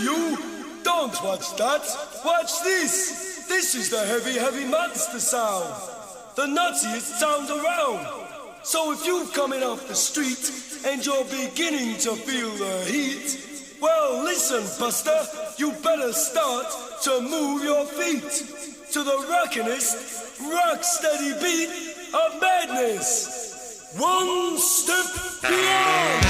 you! Don't watch that! Watch this! This is the heavy, heavy monster sound! The nuttiest sound around! So if you're coming off the street and you're beginning to feel the heat, well, listen, Buster, you better start to move your feet to the rockinest, rock-steady beat of madness. One step beyond!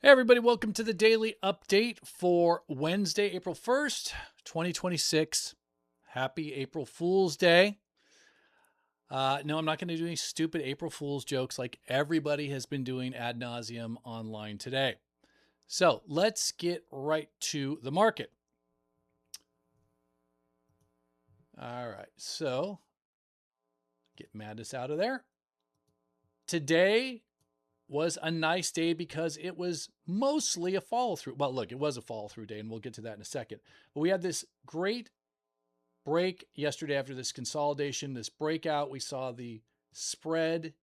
Hey everybody, welcome to the daily update for Wednesday, April 1st, 2026. Happy April Fool's Day. No, I'm not going to do any stupid April Fool's jokes like everybody has been doing ad nauseum online today. So let's get right to the market. All right, so get madness out of there. Today was a nice day because it was mostly a follow through. Well, look, it was a follow through day, and we'll get to that in a second. But we had this great break yesterday after this consolidation, this breakout. We saw the spread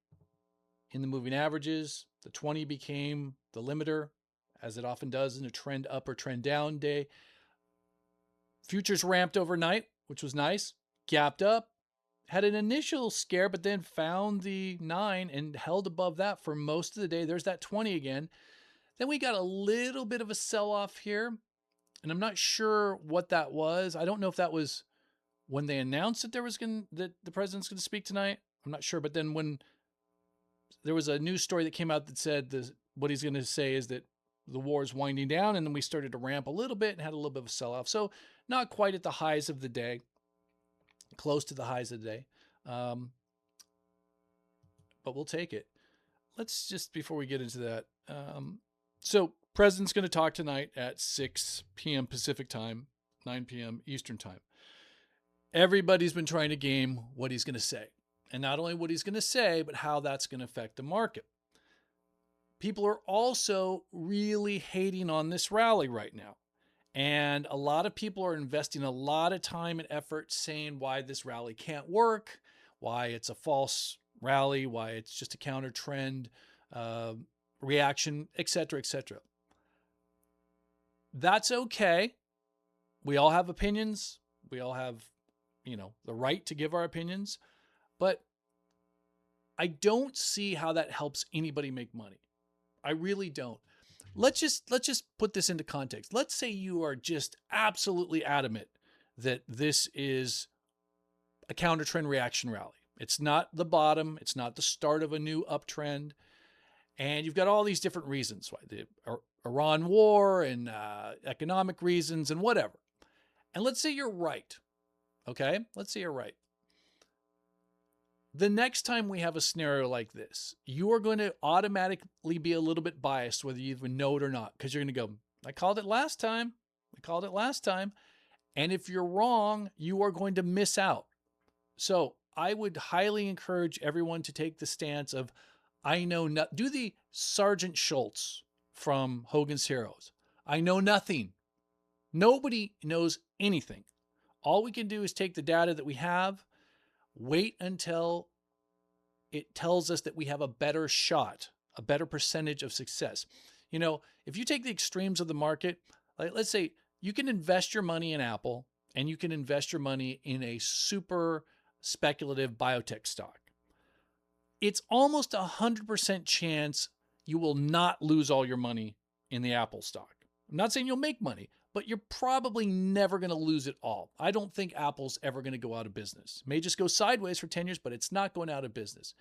in the moving averages. The 20 became the limiter, as it often does in a trend up or trend down day. Futures ramped overnight, which was nice. Gapped up. Had an initial scare, but then found the 9 and held above that for most of the day. There's that 20 again. Then we got a little bit of a sell-off here, and I'm not sure what that was. I don't know if that was when they announced that that the president's going to speak tonight. I'm not sure, but then when there was a news story that came out that said what he's going to say is that the war is winding down, and then we started to ramp a little bit and had a little bit of a sell-off. So not quite at the highs of the day. Close to the highs of the day. But we'll take it. Let's just, before we get into that. So President's going to talk tonight at 6 p.m. Pacific time, 9 p.m. Eastern time. Everybody's been trying to game what he's going to say. And not only what he's going to say, but how that's going to affect the market. People are also really hating on this rally right now. And a lot of people are investing a lot of time and effort saying why this rally can't work, why it's a false rally, why it's just a counter trend reaction, etc., etc. That's okay. We all have opinions. We all have, the right to give our opinions. But I don't see how that helps anybody make money. I really don't. Let's just put this into context. Let's say you are just absolutely adamant that this is a counter trend reaction rally. It's not the bottom. It's not the start of a new uptrend. And you've got all these different reasons why the Iran war and economic reasons and whatever. And let's say you're right. Okay? Let's say you're right. The next time we have a scenario like this, you are going to automatically be a little bit biased, whether you even know it or not, because you're going to go, I called it last time. And if you're wrong, you are going to miss out. So I would highly encourage everyone to take the stance of, do the Sergeant Schultz from Hogan's Heroes. I know nothing. Nobody knows anything. All we can do is take the data that we have, wait until it tells us that we have a better shot, a better percentage of success. If you take the extremes of the market, like let's say you can invest your money in Apple and you can invest your money in a super speculative biotech stock. It's almost 100% chance you will not lose all your money in the Apple stock. I'm not saying you'll make money, but you're probably never going to lose it all. I don't think Apple's ever going to go out of business. It may just go sideways for 10 years, but it's not going out of business.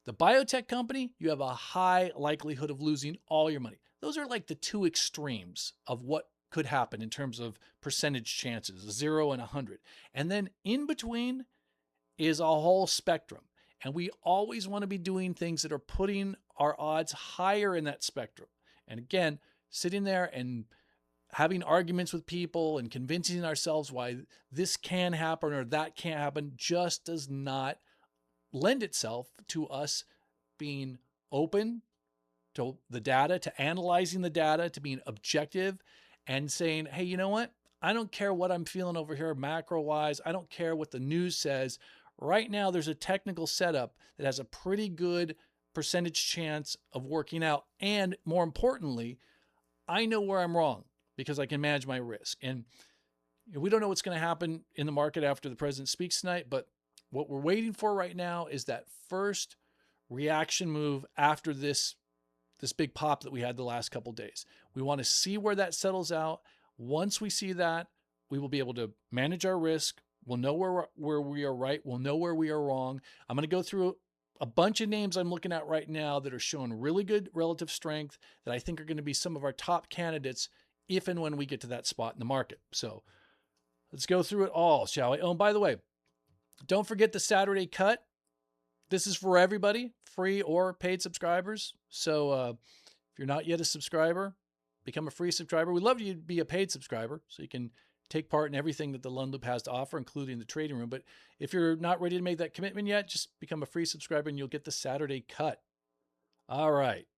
The biotech company, you have a high likelihood of losing all your money. Those are like the two extremes of what could happen in terms of percentage chances, 0 and 100. And then in between is a whole spectrum. And we always want to be doing things that are putting our odds higher in that spectrum. And again, sitting there and having arguments with people and convincing ourselves why this can happen or that can't happen just does not lend itself to us being open to the data, to analyzing the data, to being objective and saying, hey, you know what? I don't care what I'm feeling over here macro wise. I don't care what the news says. Right now, there's a technical setup that has a pretty good percentage chance of working out. And more importantly, I know where I'm wrong because I can manage my risk. And we don't know what's going to happen in the market after the president speaks tonight, but what we're waiting for right now is that first reaction move after this big pop that we had the last couple of days. We want to see where that settles out. Once we see that, we will be able to manage our risk. We'll know where we are right. We'll know where we are wrong. I'm going to go through a bunch of names I'm looking at right now that are showing really good relative strength that I think are going to be some of our top candidates if and when we get to that spot in the market. So let's go through it all, shall we? Oh, and by the way, don't forget the Saturday cut. This is for everybody, free or paid subscribers. So if you're not yet a subscriber, become a free subscriber. We'd love you to be a paid subscriber so you can take part in everything that the Lund Loop has to offer, including the trading room. But if you're not ready to make that commitment yet, just become a free subscriber and you'll get the Saturday cut. All right.